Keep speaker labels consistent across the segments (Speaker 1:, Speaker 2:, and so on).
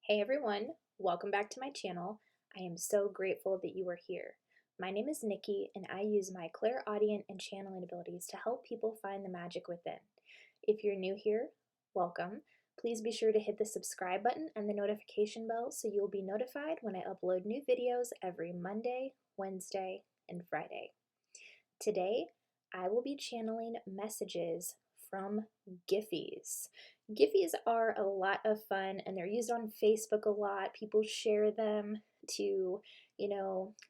Speaker 1: Hey everyone, welcome back to my channel. I am so grateful that you are here. My name is Nikki and I use my clairaudient and channeling abilities to help people find the magic within. If you're new here, welcome. Please be sure to hit the subscribe button and the notification bell so you'll be notified when I upload new videos every Monday, Wednesday, and Friday. Today, I will be channeling messages from Giphies. Giphies are a lot of fun and they're used on Facebook a lot. People share them to,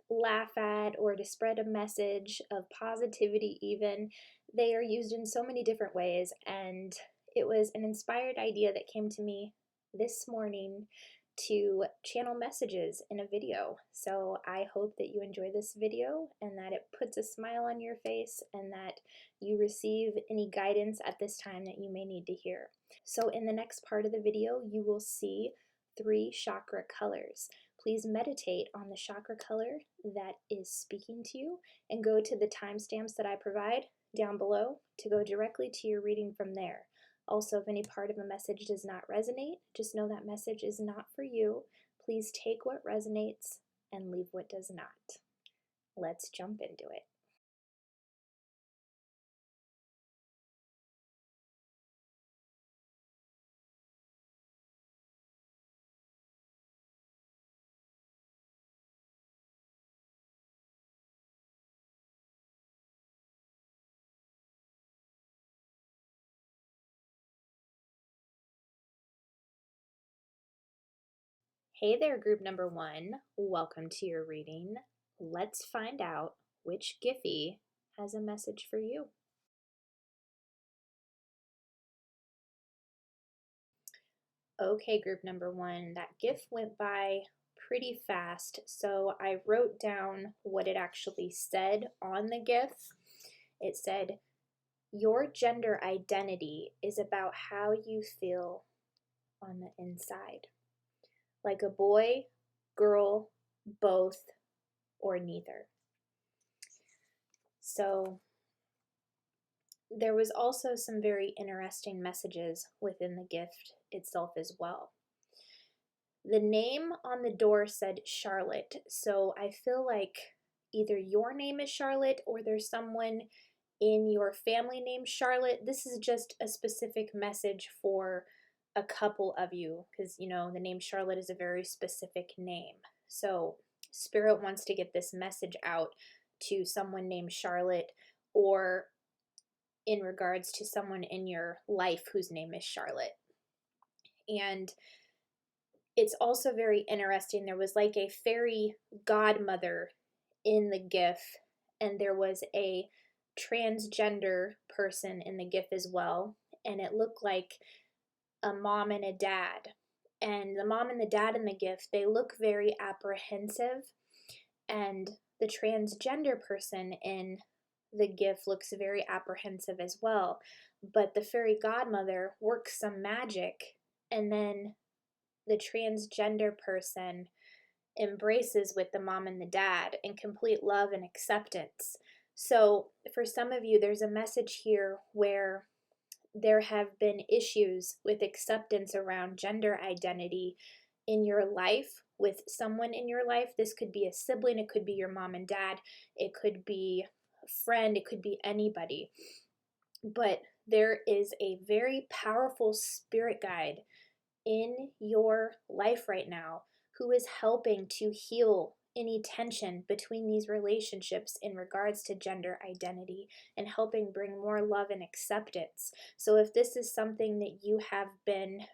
Speaker 1: laugh at or to spread a message of positivity even. They are used in so many different ways, and it was an inspired idea that came to me this morning to channel messages in a video. So I hope that you enjoy this video and that it puts a smile on your face and that you receive any guidance at this time that you may need to hear. So in the next part of the video, you will see 3 chakra colors. Please meditate on the chakra color that is speaking to you and go to the timestamps that I provide down below to go directly to your reading from there. Also, if any part of a message does not resonate, just know that message is not for you. Please take what resonates and leave what does not. Let's jump into it. Hey there, group number 1. Welcome to your reading. Let's find out which Giphy has a message for you. Okay, group number 1, that GIF went by pretty fast, so I wrote down what it actually said on the GIF. It said, "Your gender identity is about how you feel on the inside. Like a boy, girl, both, or neither." So there was also some very interesting messages within the gift itself as well. The name on the door said Charlotte, so I feel like either your name is Charlotte or there's someone in your family named Charlotte. This is just a specific message for a couple of you because, the name Charlotte is a very specific name. So Spirit wants to get this message out to someone named Charlotte, or in regards to someone in your life whose name is Charlotte. And it's also very interesting. There was like a fairy godmother in the GIF, and there was a transgender person in the GIF as well. And it looked like a mom and a dad. And the mom and the dad in the GIF, they look very apprehensive. And the transgender person in the GIF looks very apprehensive as well. But the fairy godmother works some magic, and then the transgender person embraces with the mom and the dad in complete love and acceptance. So for some of you, there's a message here where there have been issues with acceptance around gender identity in your life with someone in your life. This could be a sibling, it could be your mom and dad, it could be a friend, it could be anybody. But there is a very powerful spirit guide in your life right now who is helping to heal any tension between these relationships in regards to gender identity and helping bring more love and acceptance. So if this is something that you have been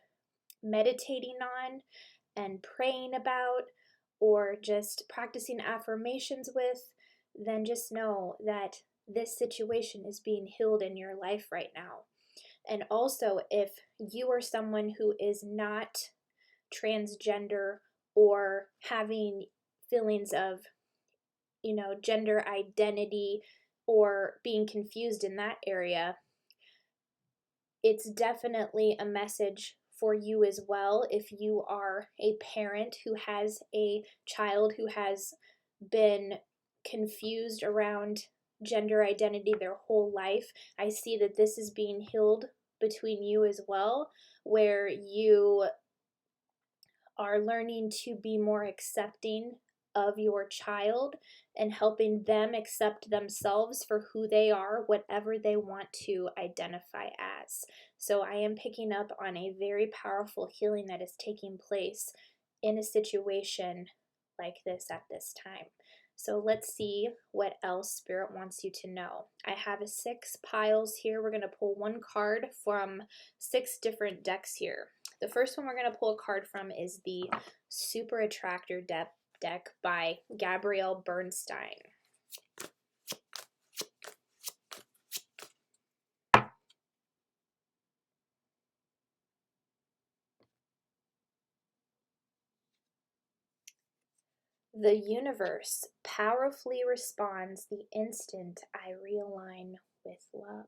Speaker 1: meditating on and praying about or just practicing affirmations with, then just know that this situation is being healed in your life right now. And also, if you are someone who is not transgender or having feelings of, gender identity or being confused in that area, it's definitely a message for you as well. If you are a parent who has a child who has been confused around gender identity their whole life, I see that this is being healed between you as well, where you are learning to be more accepting of your child and helping them accept themselves for who they are, whatever they want to identify as. So I am picking up on a very powerful healing that is taking place in a situation like this at this time. So let's see what else Spirit wants you to know. I have 6 piles here. We're going to pull one card from 6 different decks here. The first one we're going to pull a card from is the Super Attractor deck by Gabrielle Bernstein. The universe powerfully responds the instant I realign with love.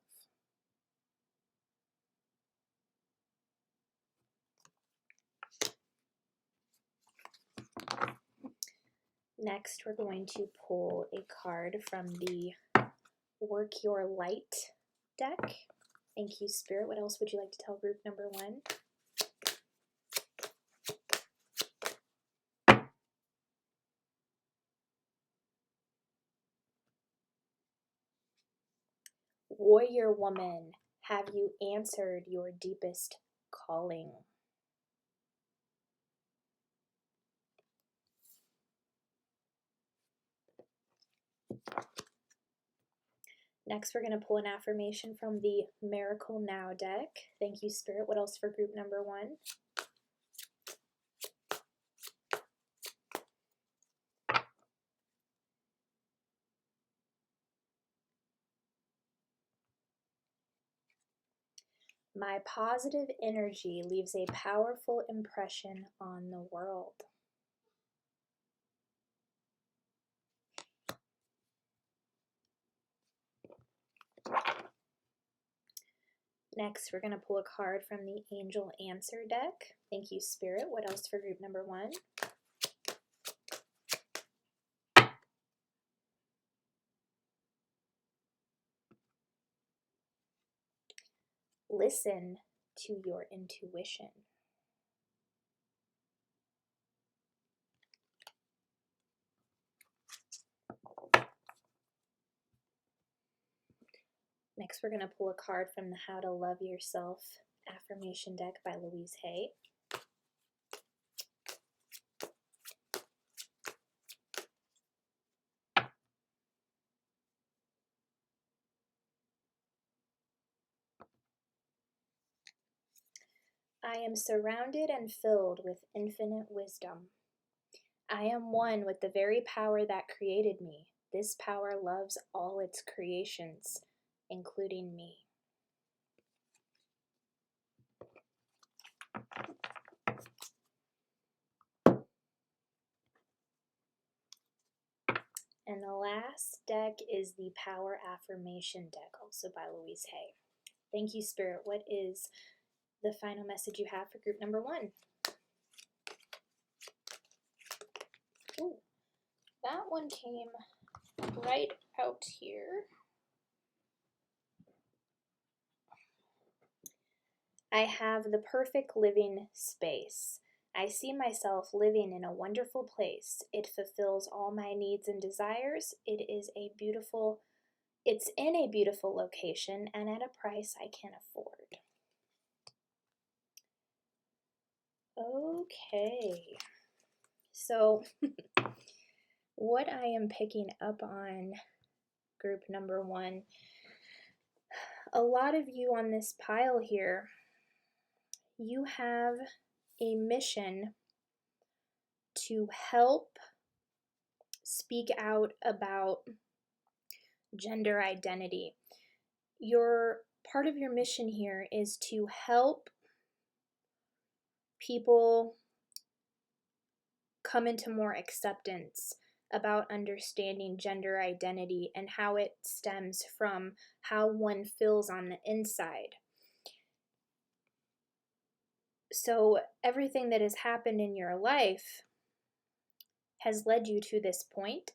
Speaker 1: Next, we're going to pull a card from the Work Your Light deck. Thank you, Spirit. What else would you like to tell group number 1? Warrior Woman, have you answered your deepest calling? Next, we're going to pull an affirmation from the Miracle Now deck. Thank you, Spirit. What else for group number 1? My positive energy leaves a powerful impression on the world. Next, we're going to pull a card from the Angel Answer deck. Thank you, Spirit. What else for group number 1? Listen to your intuition. Next, we're going to pull a card from the How to Love Yourself affirmation deck by Louise Hay. I am surrounded and filled with infinite wisdom. I am one with the very power that created me. This power loves all its creations, including me. And the last deck is the Power Affirmation deck, also by Louise Hay. Thank you, Spirit. What is the final message you have for group number 1? Ooh, that one came right out here. I have the perfect living space. I see myself living in a wonderful place. It fulfills all my needs and desires. It's in a beautiful location and at a price I can afford. Okay. So what I am picking up on group number 1, a lot of you on this pile here, you have a mission to help speak out about gender identity. Part of your mission here is to help people come into more acceptance about understanding gender identity and how it stems from how one feels on the inside. So everything that has happened in your life has led you to this point,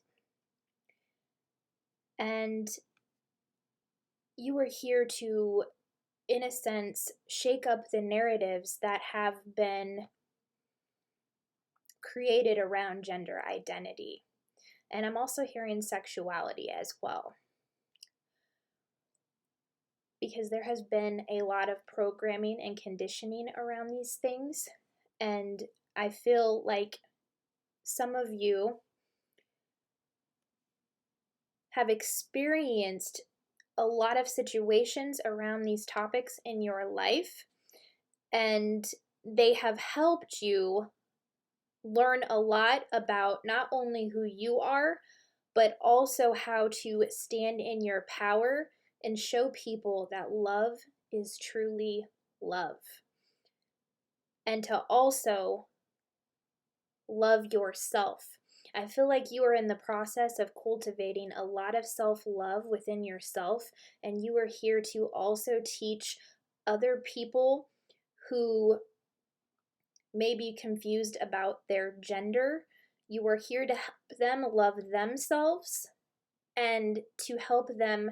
Speaker 1: and you are here to, in a sense, shake up the narratives that have been created around gender identity. And I'm also hearing sexuality as well, because there has been a lot of programming and conditioning around these things. And I feel like some of you have experienced a lot of situations around these topics in your life, and they have helped you learn a lot about not only who you are, but also how to stand in your power and show people that love is truly love. And to also love yourself. I feel like you are in the process of cultivating a lot of self-love within yourself, and you are here to also teach other people who may be confused about their gender. You are here to help them love themselves and to help them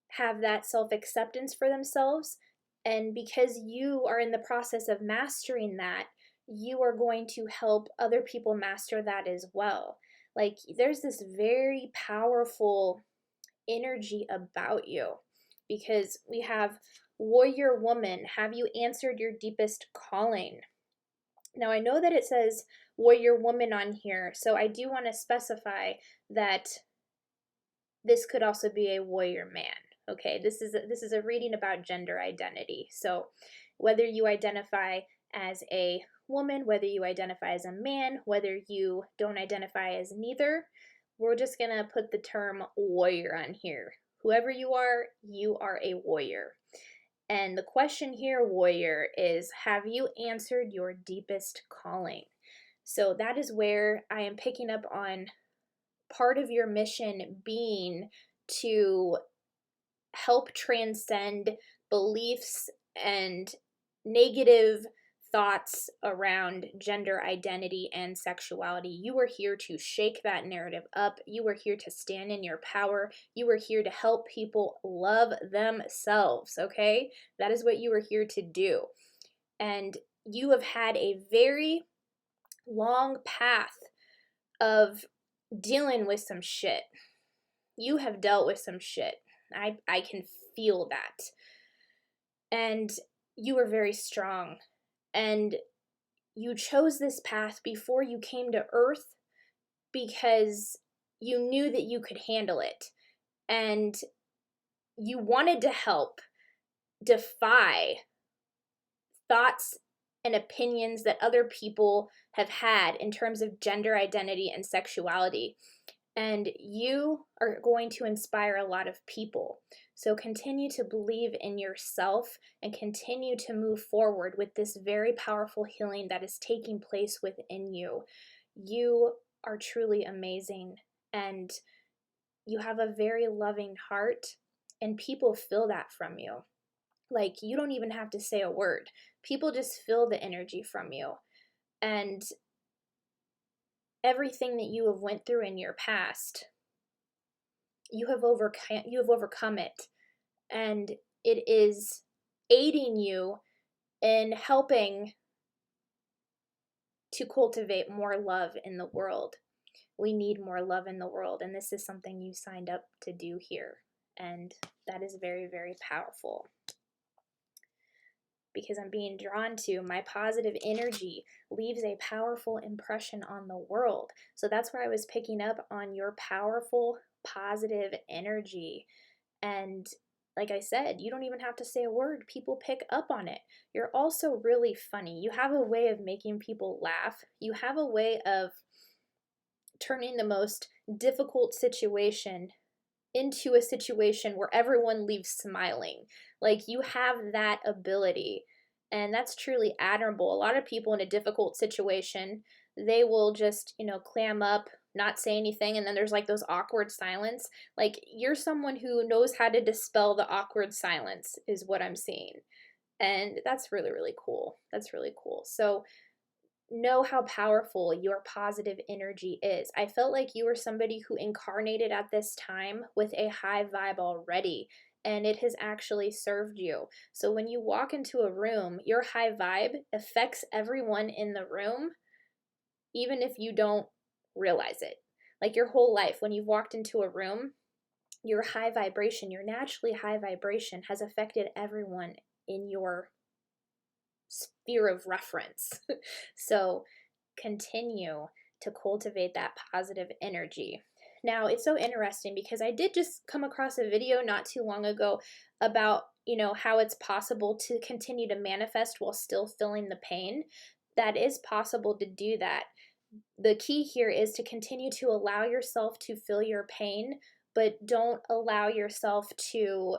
Speaker 1: have that self-acceptance for themselves. And because you are in the process of mastering that, you are going to help other people master that as well. Like, there's this very powerful energy about you, because we have warrior woman. Have you answered your deepest calling? Now, I know that it says warrior woman on here, so I do want to specify that this could also be a warrior man. Okay, this is a reading about gender identity. So whether you identify as a woman, whether you identify as a man, whether you don't identify as neither, we're just gonna put the term warrior on here. Whoever you are a warrior. And the question here, warrior, is have you answered your deepest calling? So that is where I am picking up on part of your mission being to help transcend beliefs and negative thoughts around gender identity and sexuality. You are here to shake that narrative up. You are here to stand in your power. You are here to help people love themselves, okay? That is what you are here to do. And you have had a very long path of dealing with some shit. You have dealt with some shit. I can feel that. And you are very strong. And you chose this path before you came to Earth because you knew that you could handle it. And you wanted to help defy thoughts and opinions that other people have had in terms of gender identity and sexuality. And you are going to inspire a lot of people. So continue to believe in yourself and continue to move forward with this very powerful healing that is taking place within you. You are truly amazing, and you have a very loving heart, and people feel that from you. Like, you don't even have to say a word. People just feel the energy from you. And everything that you have went through in your past, you have overcome it, and it is aiding you in helping to cultivate more love in the world. We need more love in the world, and this is something you signed up to do here, and that is very, very powerful. Because I'm being drawn to my positive energy leaves a powerful impression on the world. So that's where I was picking up on your powerful, positive energy. And like I said, you don't even have to say a word. People pick up on it. You're also really funny. You have a way of making people laugh. You have a way of turning the most difficult situation into a situation where everyone leaves smiling. Like, you have that ability, and that's truly admirable. A lot of people in a difficult situation, they will just, clam up, not say anything, and then there's like those awkward silence. Like, you're someone who knows how to dispel the awkward silence, is what I'm seeing. And that's really, really cool. That's really cool. So know how powerful your positive energy is. I felt like you were somebody who incarnated at this time with a high vibe already, and it has actually served you. So when you walk into a room, your high vibe affects everyone in the room even if you don't realize it. Like your whole life, when you've walked into a room, your high vibration, your naturally high vibration has affected everyone in your sphere of reference. So continue to cultivate that positive energy. Now, it's so interesting because I did just come across a video not too long ago about, how it's possible to continue to manifest while still feeling the pain. That is possible to do that. The key here is to continue to allow yourself to feel your pain, but don't allow yourself to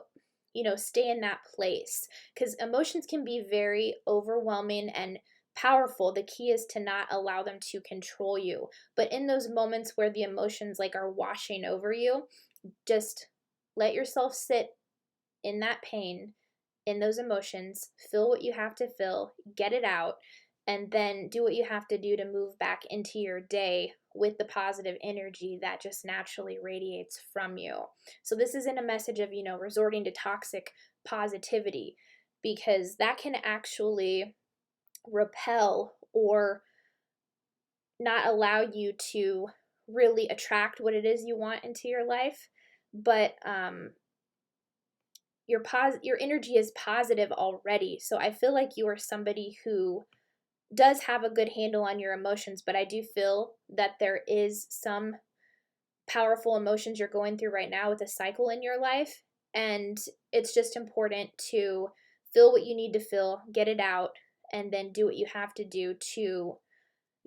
Speaker 1: stay in that place, because emotions can be very overwhelming and powerful. The key is to not allow them to control you. But in those moments where the emotions like are washing over you, just let yourself sit in that pain, in those emotions, feel what you have to feel, get it out, and then do what you have to do to move back into your day with the positive energy that just naturally radiates from you. So this isn't a message of, resorting to toxic positivity, because that can actually repel or not allow you to really attract what it is you want into your life. But your energy is positive already. So I feel like you are somebody who does have a good handle on your emotions, but I do feel that there is some powerful emotions you're going through right now with a cycle in your life, and it's just important to feel what you need to feel, get it out, and then do what you have to do to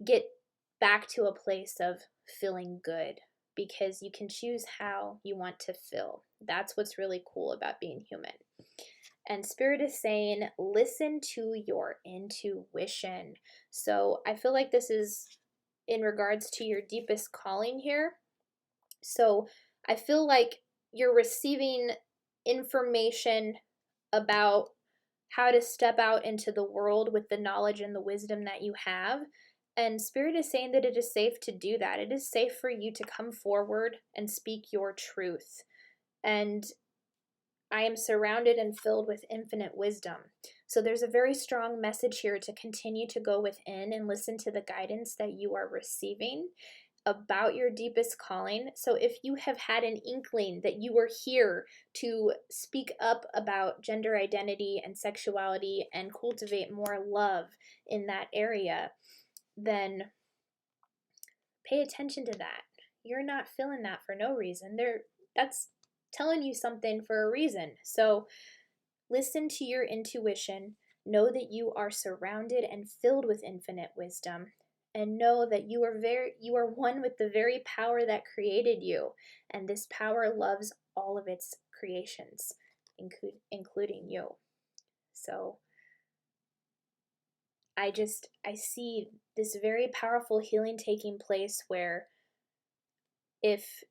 Speaker 1: get back to a place of feeling good, because you can choose how you want to feel. That's what's really cool about being human. And Spirit is saying, listen to your intuition. So I feel like this is in regards to your deepest calling here. So I feel like you're receiving information about how to step out into the world with the knowledge and the wisdom that you have. And Spirit is saying that it is safe to do that. It is safe for you to come forward and speak your truth. And I am surrounded and filled with infinite wisdom. So there's a very strong message here to continue to go within and listen to the guidance that you are receiving about your deepest calling. So if you have had an inkling that you were here to speak up about gender identity and sexuality and cultivate more love in that area, then pay attention to that. You're not feeling that for no reason. That's telling you something for a reason. So listen to your intuition. Know that you are surrounded and filled with infinite wisdom, and know that you are one with the very power that created you, and this power loves all of its creations, including you. So I see this very powerful healing taking place, where if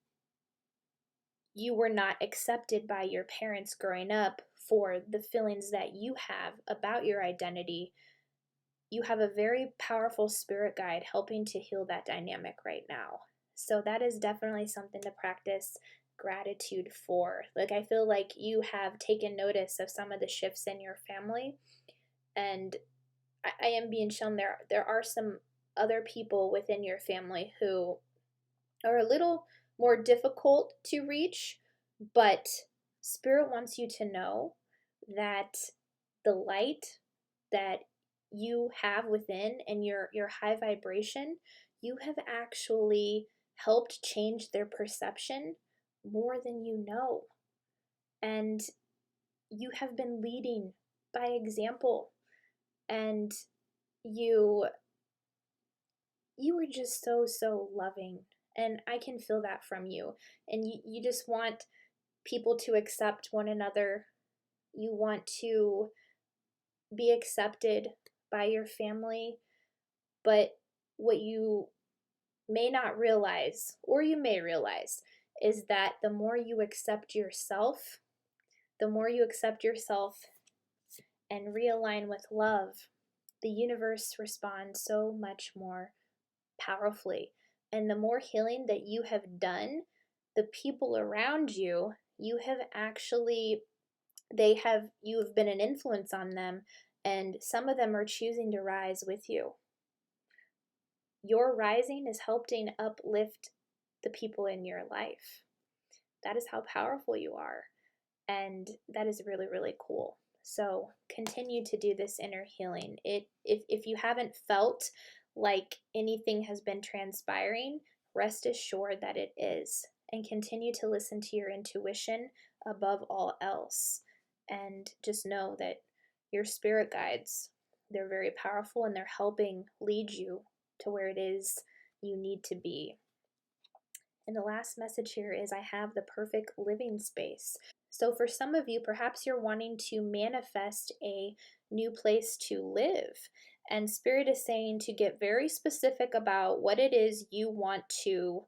Speaker 1: you were not accepted by your parents growing up for the feelings that you have about your identity, you have a very powerful spirit guide helping to heal that dynamic right now. So that is definitely something to practice gratitude for. Like, I feel like you have taken notice of some of the shifts in your family, and I am being shown there are some other people within your family who are a little more difficult to reach, but Spirit wants you to know that the light that you have within and your high vibration, you have actually helped change their perception more than you know. And you have been leading by example, and you are just so loving, and I can feel that from you. And you just want people to accept one another. You want to be accepted by your family. But what you may not realize, or you may realize, is that the more you accept yourself, and realign with love, the universe responds so much more powerfully. And the more healing that you have done, the people around you, you have been an influence on them, and some of them are choosing to rise with you. your rising is helping uplift the people in your life. That is how powerful you are. And that is really, really cool. So continue to do this inner healing. If you haven't felt like anything has been transpiring, rest assured that it is. And continue to listen to your intuition above all else. And just know that your spirit guides, they're very powerful and they're helping lead you to where it is you need to be. And the last message here is I have the perfect living space. So for some of you, perhaps you're wanting to manifest a new place to live. And Spirit is saying to get very specific about what it is you want to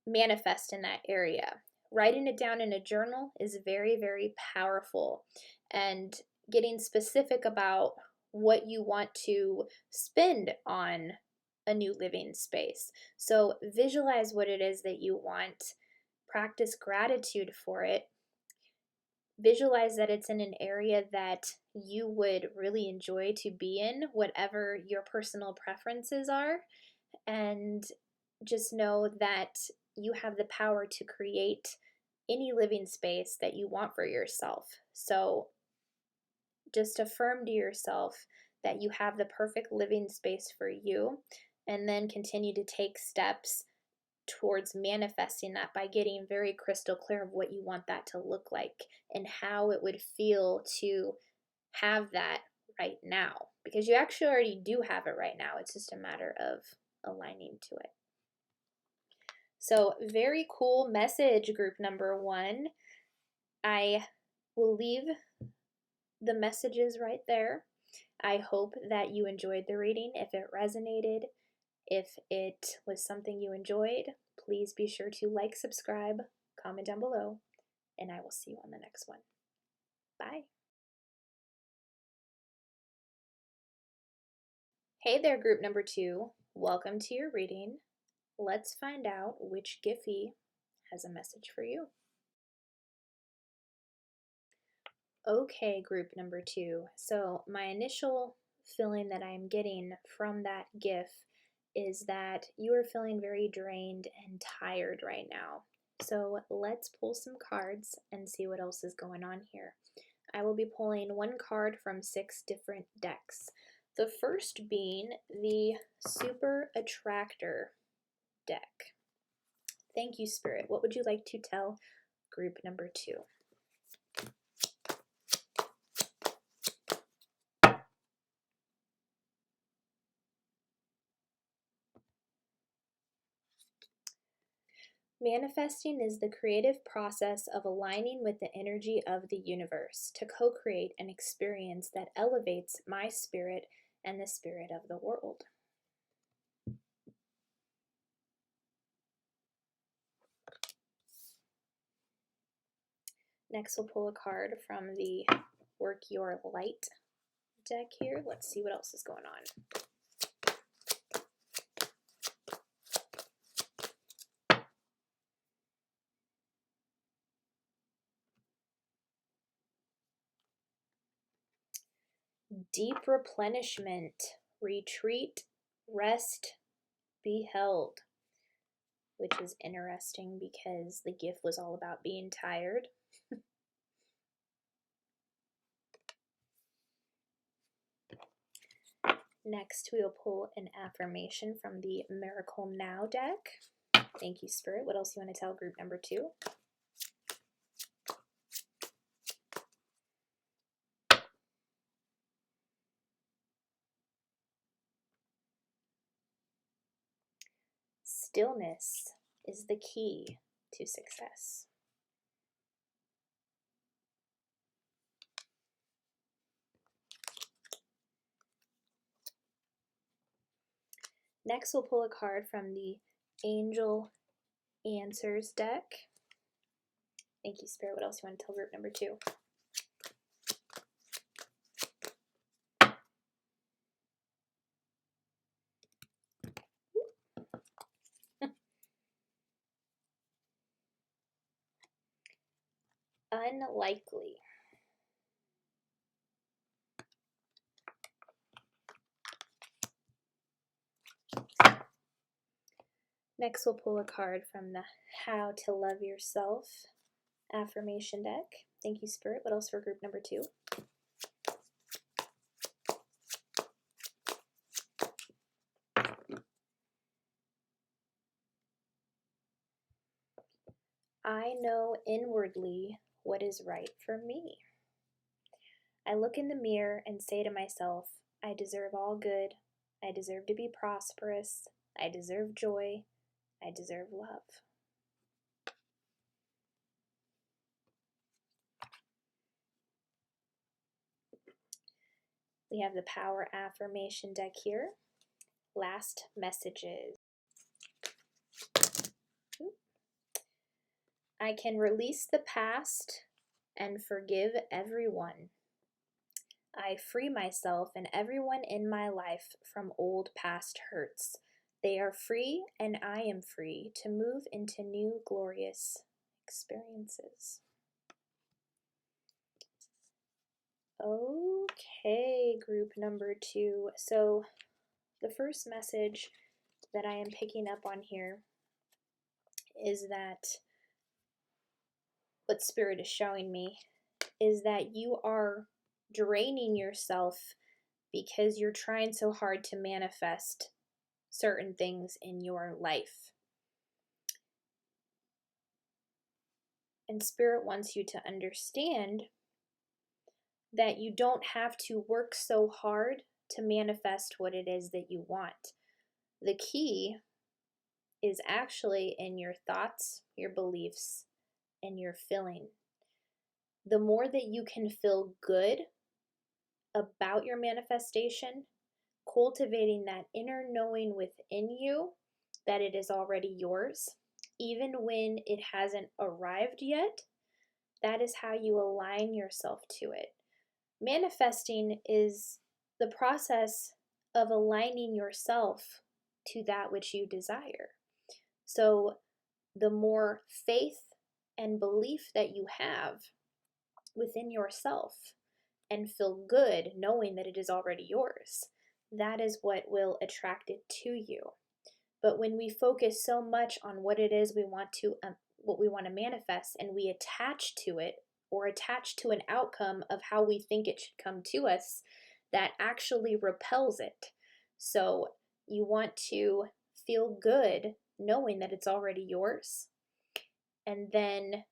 Speaker 1: manifest in that area. Writing it down in a journal is very, very powerful. And getting specific about what you want to spend on a new living space. So visualize what it is that you want. Practice gratitude for it. Visualize that it's in an area that you would really enjoy to be in, whatever your personal preferences are. And just know that you have the power to create any living space that you want for yourself. So just affirm to yourself that you have the perfect living space for you, and then continue to take steps towards manifesting that by getting very crystal clear of what you want that to look like and how it would feel to have that right now, because you actually already do have it right now. It's just a matter of aligning to it. So very cool message, group number 1. I will leave the messages right there. I hope that you enjoyed the reading. If it resonated, if it was something you enjoyed, please be sure to like, subscribe, comment down below, and I will see you on the next one. Bye. Hey there, group number 2. Welcome to your reading. Let's find out which Giphy has a message for you. Okay, group number 2. So my initial feeling that I'm getting from that GIF is that you are feeling very drained and tired right now. So let's pull some cards and see what else is going on here. I will be pulling one card from 6 different decks. The first being the Super Attractor deck. Thank you, Spirit. What would you like to tell group number 2? Manifesting is the creative process of aligning with the energy of the universe to co-create an experience that elevates my spirit and the spirit of the world. Next, we'll pull a card from the Work Your Light deck here. Let's see what else is going on. Deep replenishment, retreat, rest, be held, which is interesting because the gift was all about being tired. Next, we will pull an affirmation from the Miracle Now deck. Thank you, Spirit. What else do you want to tell group number 2? Stillness is the key to success. Next, we'll pull a card from the Angel Answers deck. Thank you, Spirit. What else do you want to tell group number 2? Unlikely. Next, we'll pull a card from the How to Love Yourself affirmation deck. Thank you, Spirit. What else for group number 2? I know inwardly what is right for me. I look in the mirror and say to myself, I deserve all good. I deserve to be prosperous. I deserve joy. I deserve love. We have the Power Affirmation deck here. Last messages. I can release the past and forgive everyone. I free myself and everyone in my life from old past hurts. They are free and I am free to move into new glorious experiences. Okay, group number 2. So the first message that I am picking up on here is that what Spirit is showing me is that you are draining yourself because you're trying so hard to manifest certain things in your life. And Spirit wants you to understand that you don't have to work so hard to manifest what it is that you want. The key is actually in your thoughts, your beliefs, and your feeling. The more that you can feel good about your manifestation, cultivating that inner knowing within you that it is already yours, even when it hasn't arrived yet, that is how you align yourself to it. Manifesting is the process of aligning yourself to that which you desire. So the more faith and belief that you have within yourself and feel good knowing that it is already yours, that is what will attract it to you. But when we focus so much on what it is we want to manifest, and we attach to it or attach to an outcome of how we think it should come to us, that actually repels it. So you want to feel good knowing that it's already yours, and then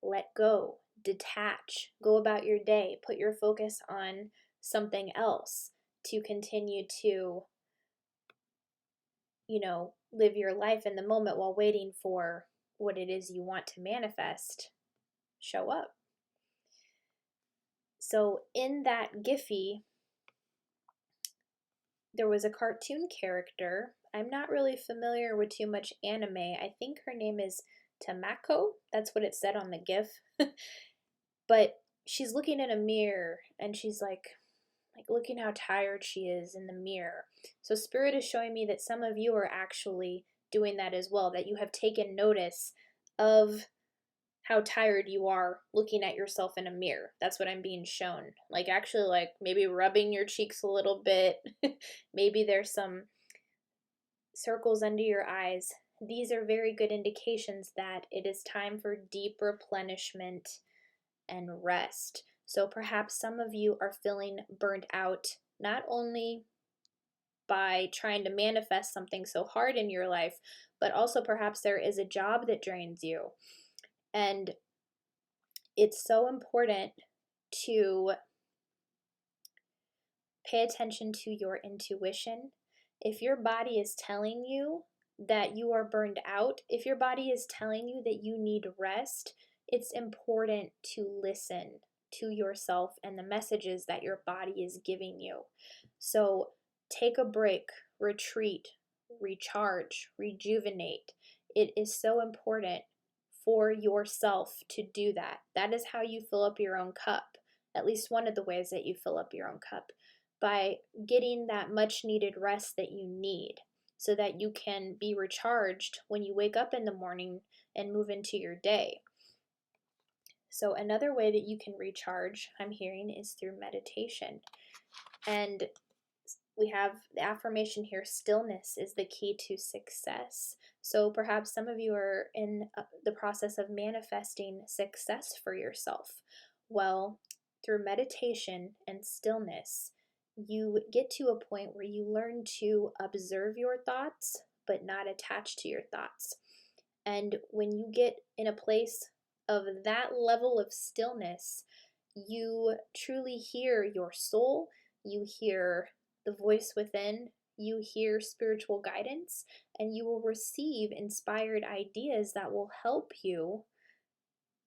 Speaker 1: let go, detach, go about your day, put your focus on something else to continue to, live your life in the moment while waiting for what it is you want to manifest show up. So in that Giphy, there was a cartoon character. I'm not really familiar with too much anime. I think her name is Tamako. That's what it said on the GIF. But she's looking in a mirror and she's like looking how tired she is in the mirror. So Spirit is showing me that some of you are actually doing that as well, that you have taken notice of how tired you are looking at yourself in a mirror. That's what I'm being shown. Actually, maybe rubbing your cheeks a little bit. Maybe there's some circles under your eyes. These are very good indications that it is time for deep replenishment and rest. So perhaps some of you are feeling burnt out, not only by trying to manifest something so hard in your life, but also perhaps there is a job that drains you. And it's so important to pay attention to your intuition. If your body is telling you that you are burned out, if your body is telling you that you need rest, it's important to listen to yourself and the messages that your body is giving you. So take a break, retreat, recharge, rejuvenate. It is so important for yourself to do that. That is how you fill up your own cup, at least one of the ways that you fill up your own cup, by getting that much needed rest that you need so that you can be recharged when you wake up in the morning and move into your day. So another way that you can recharge, I'm hearing, is through meditation. And we have the affirmation here, stillness is the key to success. So perhaps some of you are in the process of manifesting success for yourself. Well, through meditation and stillness, you get to a point where you learn to observe your thoughts, but not attach to your thoughts. And when you get in a place of that level of stillness, you truly hear your soul, you hear the voice within, you hear spiritual guidance, and you will receive inspired ideas that will help you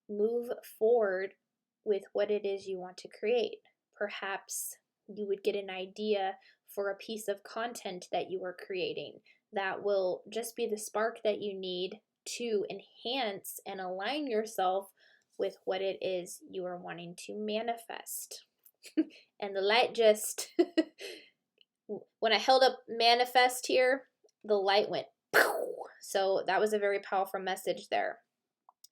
Speaker 1: move forward with what it is you want to create. Perhaps you would get an idea for a piece of content that you are creating that will just be the spark that you need to enhance and align yourself with what it is you are wanting to manifest. And the light just, when I held up manifest here, the light went, pow! So that was a very powerful message there.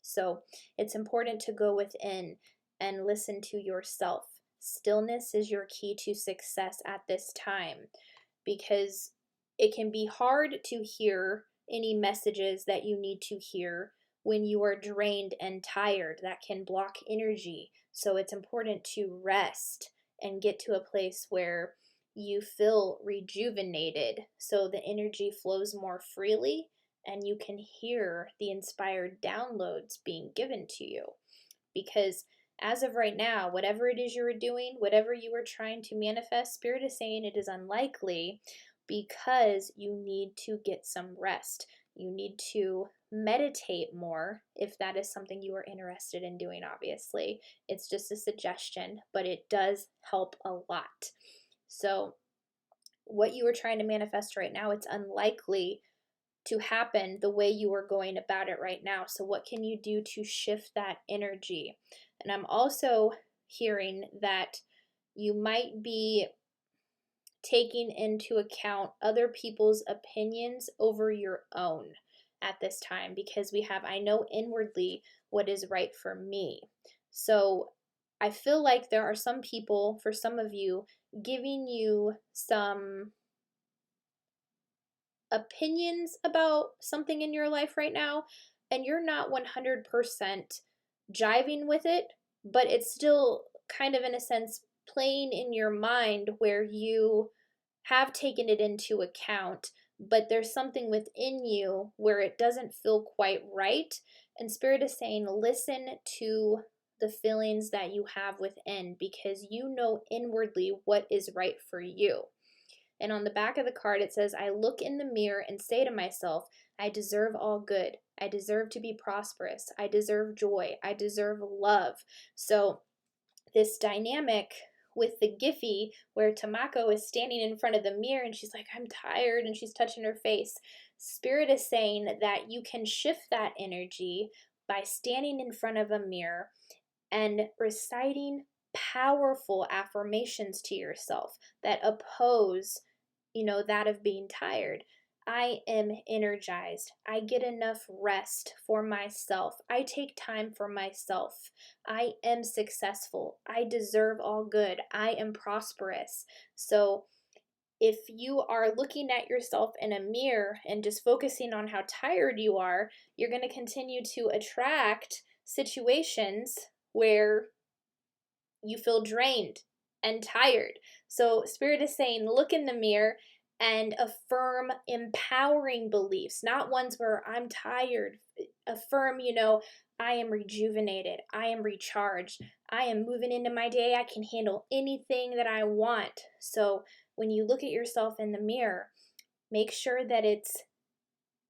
Speaker 1: So it's important to go within and listen to yourself. Stillness is your key to success at this time, because it can be hard to hear any messages that you need to hear when you are drained and tired. That can block energy. So it's important to rest and get to a place where you feel rejuvenated so the energy flows more freely and you can hear the inspired downloads being given to you. Because as of right now, whatever it is you are doing, whatever you are trying to manifest, Spirit is saying it is unlikely, because you need to get some rest. You need to meditate more if that is something you are interested in doing, obviously. It's just a suggestion, but it does help a lot. So what you are trying to manifest right now, it's unlikely to happen the way you are going about it right now. So what can you do to shift that energy? And I'm also hearing that you might be taking into account other people's opinions over your own at this time, because we have, I know inwardly what is right for me. So I feel like there are some people, for some of you, giving you some opinions about something in your life right now, and you're not 100% jiving with it, but it's still kind of, in a sense, playing in your mind where you have taken it into account, but there's something within you where it doesn't feel quite right. And Spirit is saying, listen to the feelings that you have within, because you know inwardly what is right for you. And on the back of the card, it says, I look in the mirror and say to myself, I deserve all good. I deserve to be prosperous. I deserve joy. I deserve love. So this dynamic with the Giphy, where Tamako is standing in front of the mirror and she's like, I'm tired, and she's touching her face. Spirit is saying that you can shift that energy by standing in front of a mirror and reciting powerful affirmations to yourself that oppose, that of being tired. I am energized. I get enough rest for myself. I take time for myself. I am successful. I deserve all good. I am prosperous. So if you are looking at yourself in a mirror and just focusing on how tired you are, you're going to continue to attract situations where you feel drained and tired. So Spirit is saying, look in the mirror and affirm empowering beliefs, not ones where I'm tired. Affirm, I am rejuvenated. I am recharged. I am moving into my day. I can handle anything that I want. So when you look at yourself in the mirror, make sure that it's,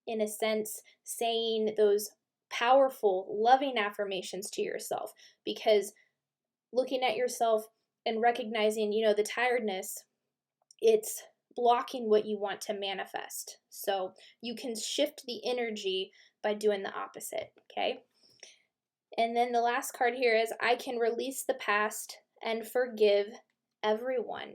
Speaker 1: in a sense, saying those powerful, loving affirmations to yourself, because looking at yourself and recognizing, the tiredness, it's blocking what you want to manifest. So you can shift the energy by doing the opposite, okay? And then the last card here is, I can release the past and forgive everyone.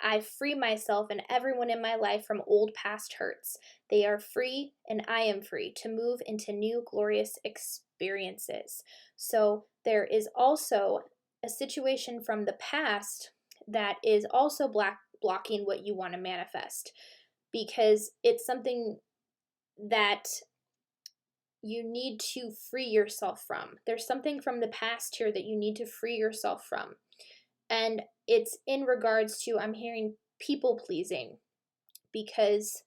Speaker 1: I free myself and everyone in my life from old past hurts. They are free and I am free to move into new glorious experiences. So there is also a situation from the past that is also blocking what you want to manifest, because it's something that you need to free yourself from. There's something from the past here that you need to free yourself from. And it's in regards to, I'm hearing people pleasing, because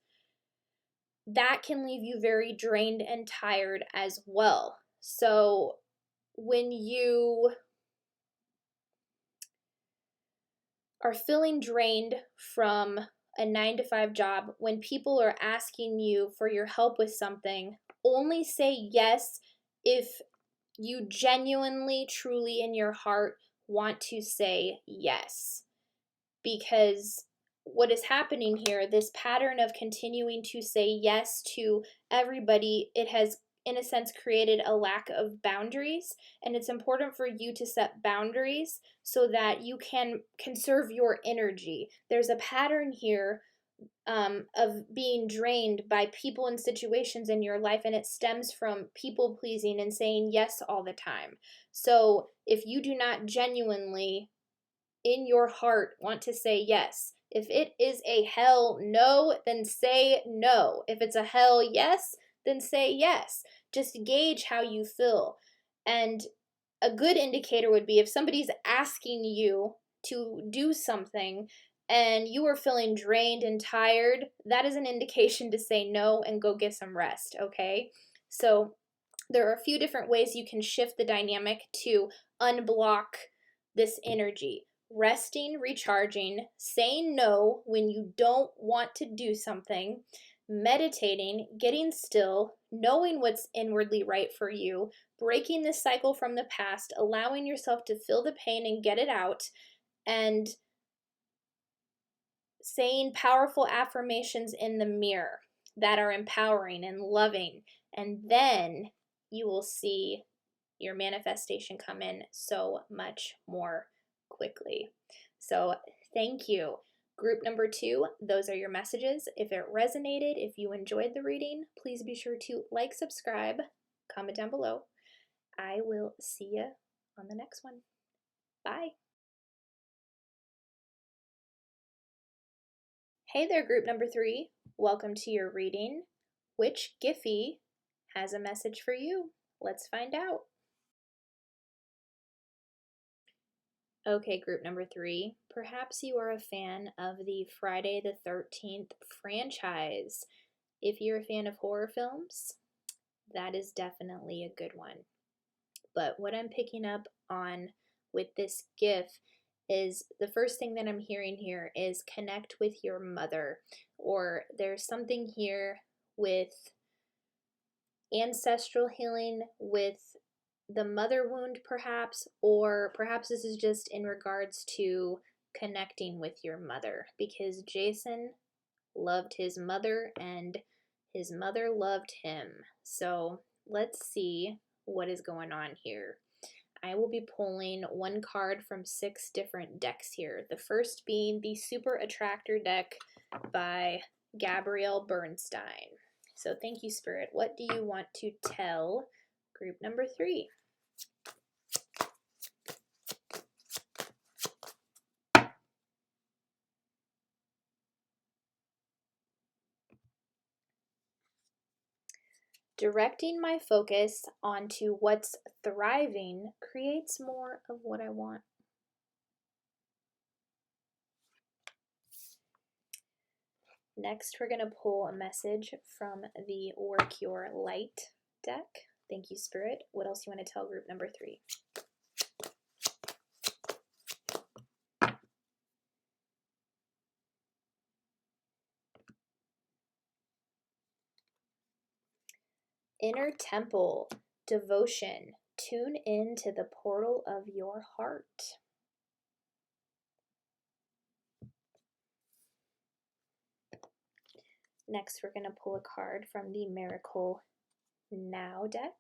Speaker 1: that can leave you very drained and tired as well. So when you are feeling drained from a 9-to-5 job, when people are asking you for your help with something, only say yes if you genuinely, truly in your heart want to say yes. Because what is happening here, this pattern of continuing to say yes to everybody, it has in a sense created a lack of boundaries, and it's important for you to set boundaries so that you can conserve your energy. There's a pattern here of being drained by people and situations in your life, and it stems from people pleasing and saying yes all the time. So if you do not genuinely in your heart want to say yes, if it is a hell no, then say no. If it's a hell yes, then say yes. Just gauge how you feel. And a good indicator would be if somebody's asking you to do something and you are feeling drained and tired, that is an indication to say no and go get some rest, okay? So there are a few different ways you can shift the dynamic to unblock this energy. Resting, recharging, saying no when you don't want to do something, meditating, getting still, knowing what's inwardly right for you, breaking this cycle from the past, allowing yourself to feel the pain and get it out, and saying powerful affirmations in the mirror that are empowering and loving. And then you will see your manifestation come in so much more quickly. So thank you. Group number 2, those are your messages. If it resonated, if you enjoyed the reading, please be sure to like, subscribe, comment down below. I will see you on the next one. Bye. Hey there, group number 3. Welcome to your reading. Which Giphy has a message for you? Let's find out. Okay, group number 3. Perhaps you are a fan of the Friday the 13th franchise. If you're a fan of horror films, that is definitely a good one. But what I'm picking up on with this gift is the first thing that I'm hearing here is connect with your mother, or there's something here with ancestral healing, with the mother wound perhaps, or perhaps this is just in regards to connecting with your mother, because Jason loved his mother and his mother loved him. So let's see what is going on here. I will be pulling one card from 6 different decks here. The first being the Super Attractor deck by Gabrielle Bernstein. So thank you, Spirit. What do you want to tell group number 3? Directing my focus onto what's thriving creates more of what I want. Next, we're going to pull a message from the Work Your Light deck. Thank you, Spirit. What else do you want to tell group number 3? Inner Temple, Devotion. Tune in to the portal of your heart. Next, we're going to pull a card from the Miracle Now deck.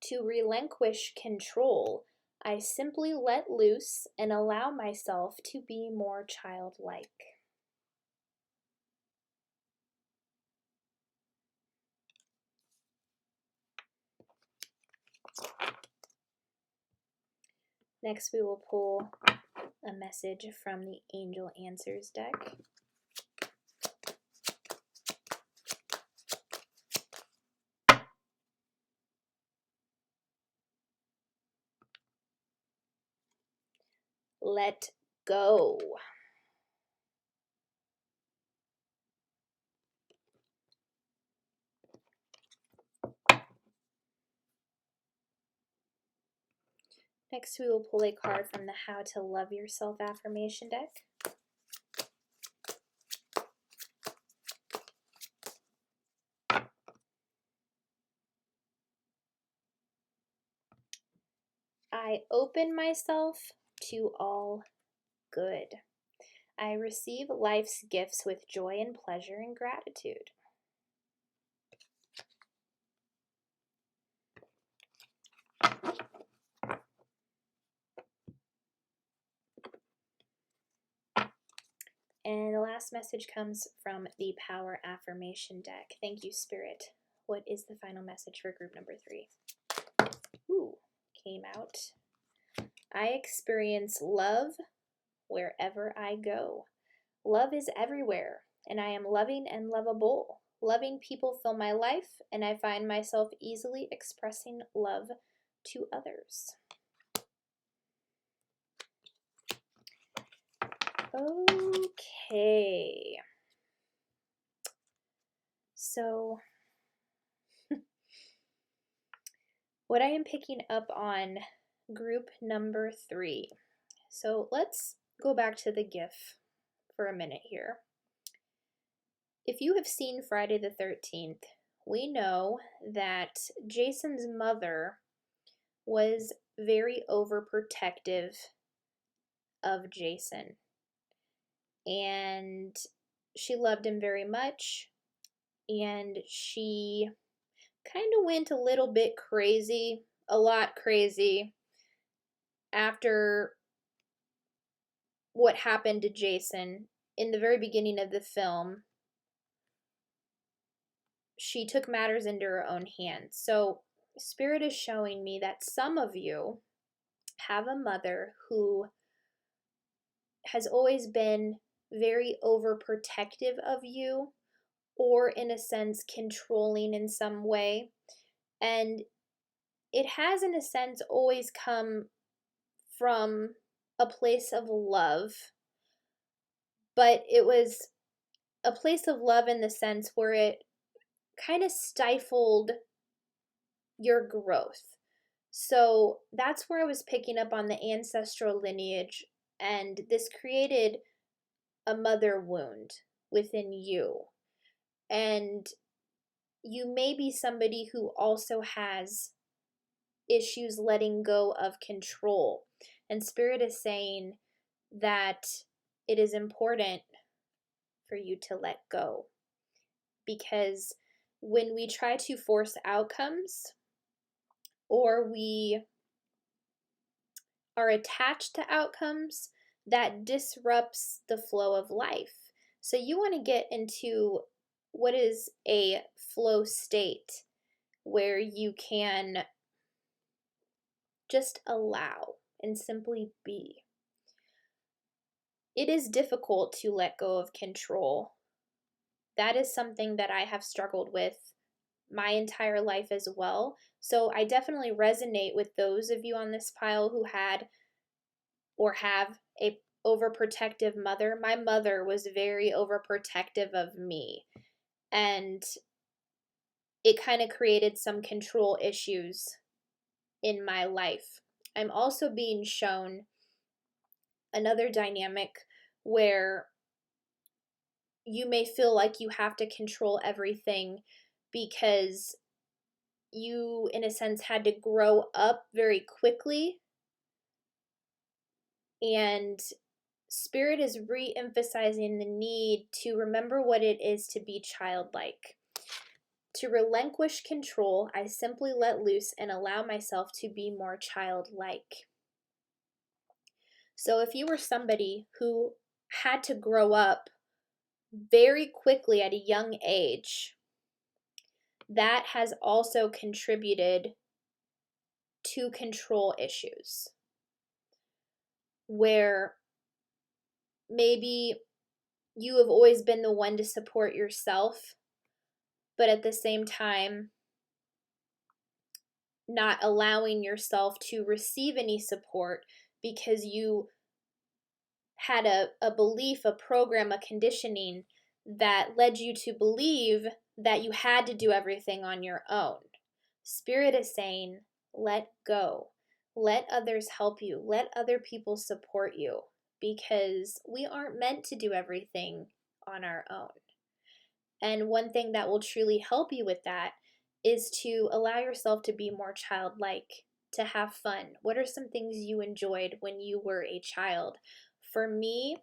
Speaker 1: To relinquish control, I simply let loose and allow myself to be more childlike. Next, we will pull a message from the Angel Answers deck. Let go. Next, we will pull a card from the How to Love Yourself affirmation deck. I open myself to all good. I receive life's gifts with joy and pleasure and gratitude. And the last message comes from the Power Affirmation deck. Thank you, Spirit. What is the final message for group number 3? Ooh, came out. I experience love wherever I go. Love is everywhere, and I am loving and lovable. Loving people fill my life, and I find myself easily expressing love to others. Okay. So, what I am picking up on group number 3. So, let's go back to the GIF for a minute here. If you have seen Friday the 13th, we know that Jason's mother was very overprotective of Jason. And she loved him very much. And she kind of went a little bit crazy, a lot crazy, after what happened to Jason in the very beginning of the film. She took matters into her own hands. So Spirit is showing me that some of you have a mother who has always been very overprotective of you, or in a sense controlling in some way. And it has, in a sense, always come from a place of love, but it was a place of love in the sense where it kind of stifled your growth. So that's where I was picking up on the ancestral lineage, and this created a mother wound within you. And you may be somebody who also has issues letting go of control. And Spirit is saying that it is important for you to let go. Because when we try to force outcomes, or we are attached to outcomes, that disrupts the flow of life. So you want to get into what is a flow state where you can just allow and simply be. It is difficult to let go of control. That is something that I have struggled with my entire life as well. So I definitely resonate with those of you on this pile who had or have a overprotective mother. My mother was very overprotective of me, and it kind of created some control issues in my life. I'm also being shown another dynamic where you may feel like you have to control everything because you, in a sense, had to grow up very quickly. And Spirit is re-emphasizing the need to remember what it is to be childlike. To relinquish control, I simply let loose and allow myself to be more childlike. So if you were somebody who had to grow up very quickly at a young age, that has also contributed to control issues. where maybe you have always been the one to support yourself, but at the same time, not allowing yourself to receive any support because you had a belief, a program, a conditioning that led you to believe that you had to do everything on your own. Spirit is saying, let go. Let others help you. Let other people support you, because we aren't meant to do everything on our own. And one thing that will truly help you with that is to allow yourself to be more childlike, to have fun. What are some things you enjoyed when you were a child? For me,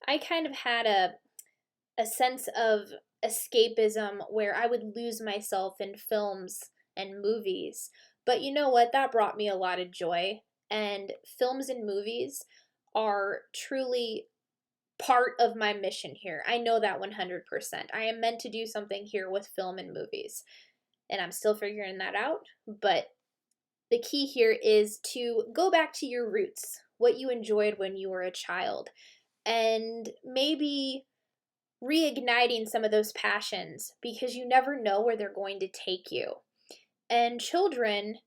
Speaker 1: I kind of had a sense of escapism where I would lose myself in films and movies. But you know what? That brought me a lot of joy. And films and movies are truly part of my mission here. I know that 100%. I am meant to do something here with film and movies. And I'm still figuring that out. But the key here is to go back to your roots, what you enjoyed when you were a child, and maybe reigniting some of those passions, because you never know where they're going to take you. And children,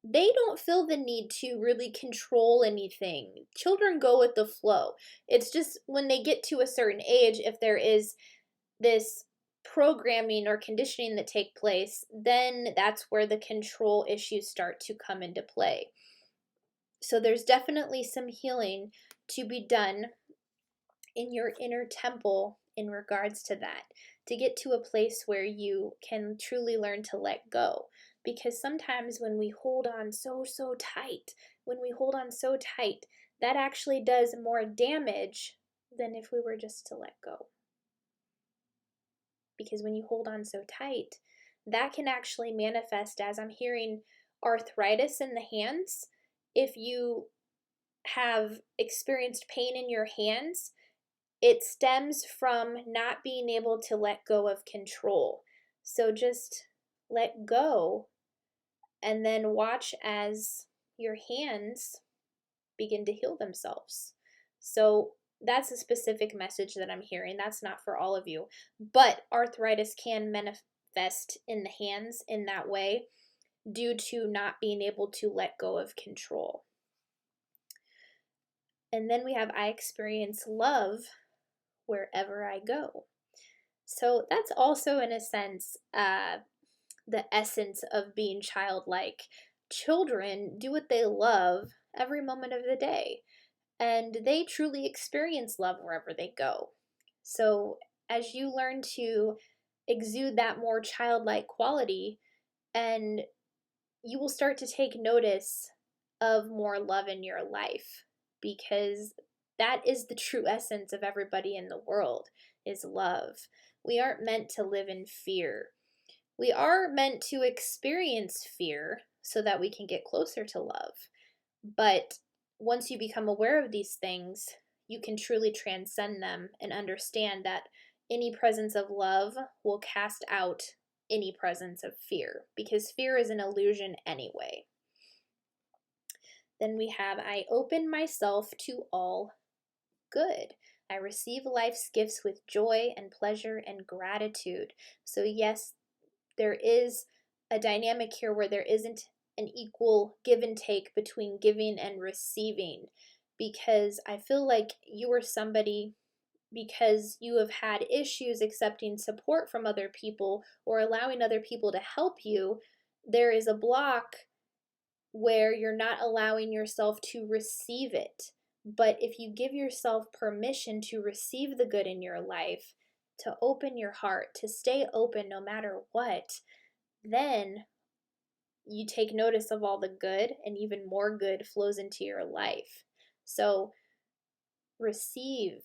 Speaker 1: they don't feel the need to really control anything. Children go with the flow. It's just when they get to a certain age, if there is this programming or conditioning that take place, then that's where the control issues start to come into play. So there's definitely some healing to be done in your inner temple in regards to that, to get to a place where you can truly learn to let go. Because sometimes when we hold on so tight, that actually does more damage than if we were just to let go. Because when you hold on so tight, that can actually manifest as, I'm hearing, arthritis in the hands. If you have experienced pain in your hands, it stems from not being able to let go of control. So just let go and then watch as your hands begin to heal themselves. So that's a specific message that I'm hearing. That's not for all of you. But arthritis can manifest in the hands in that way due to not being able to let go of control. And then we have, I experience love wherever I go. So that's also, in a sense, the essence of being childlike. Children do what they love every moment of the day, and they truly experience love wherever they go. So as you learn to exude that more childlike quality, and you will start to take notice of more love in your life, because that is the true essence of everybody in the world, is love. We aren't meant to live in fear. We are meant to experience fear so that we can get closer to love. But once you become aware of these things, you can truly transcend them and understand that any presence of love will cast out any presence of fear, because fear is an illusion anyway. Then we have, I open myself to all good. I receive life's gifts with joy and pleasure and gratitude. So yes, there is a dynamic here where there isn't an equal give and take between giving and receiving, because I feel like you are somebody, because you have had issues accepting support from other people or allowing other people to help you, there is a block where you're not allowing yourself to receive it. But if you give yourself permission to receive the good in your life, to open your heart, to stay open no matter what, then you take notice of all the good, and even more good flows into your life. So receive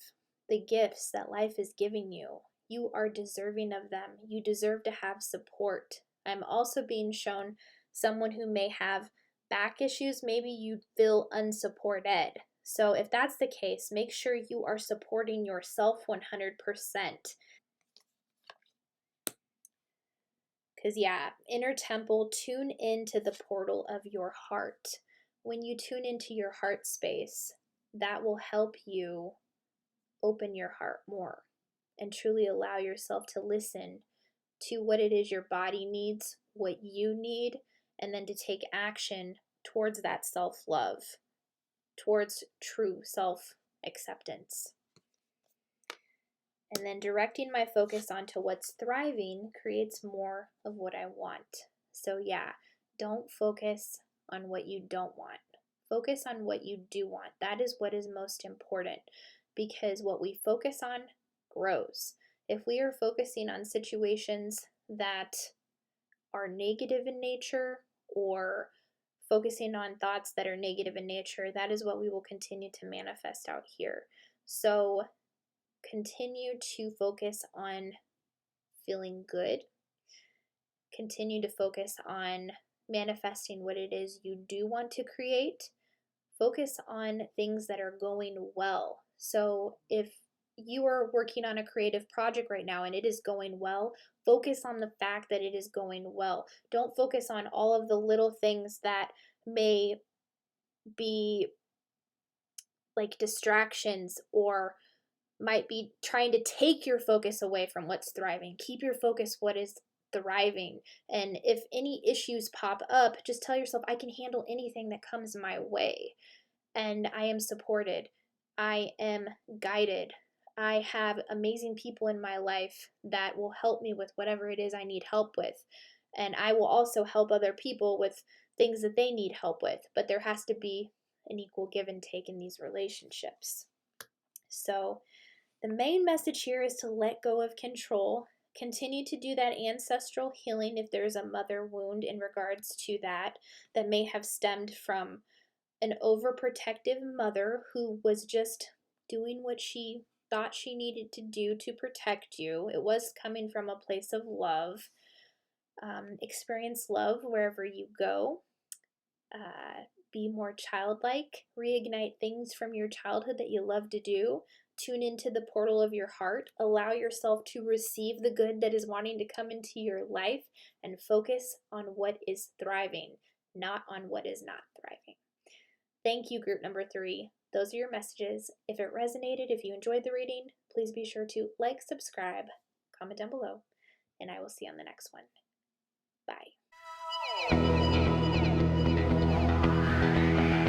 Speaker 1: the gifts that life is giving you. You are deserving of them. You deserve to have support. I'm also being shown someone who may have back issues. Maybe you feel unsupported. So if that's the case, make sure you are supporting yourself 100%. Because yeah, inner temple, tune into the portal of your heart. When you tune into your heart space, that will help you open your heart more and truly allow yourself to listen to what it is your body needs, what you need, and then to take action towards that self-love, towards true self-acceptance. And then directing my focus onto what's thriving creates more of what I want. So yeah, don't focus on what you don't want. Focus on what you do want. That is what is most important, because what we focus on grows. If we are focusing on situations that are negative in nature, or focusing on thoughts that are negative in nature, that is what we will continue to manifest out here. So continue to focus on feeling good. Continue to focus on manifesting what it is you do want to create. Focus on things that are going well. So if you are working on a creative project right now and it is going well, focus on the fact that it is going well. Don't focus on all of the little things that may be like distractions or might be trying to take your focus away from what's thriving. Keep your focus what is thriving. And if any issues pop up, just tell yourself, I can handle anything that comes my way. And I am supported. I am guided. I have amazing people in my life that will help me with whatever it is I need help with. And I will also help other people with things that they need help with. But there has to be an equal give and take in these relationships. So the main message here is to let go of control. Continue to do that ancestral healing if there's a mother wound in regards to that may have stemmed from an overprotective mother who was just doing what she thought she needed to do to protect you. It was coming from a place of love. Experience love wherever you go. Be more childlike. Reignite things from your childhood that you love to do. Tune into the portal of your heart. Allow yourself to receive the good that is wanting to come into your life, and focus on what is thriving, not on what is not thriving. Thank you, group number 3. Those are your messages. If it resonated, if you enjoyed the reading, please be sure to like, subscribe, comment down below, and I will see you on the next one. Bye.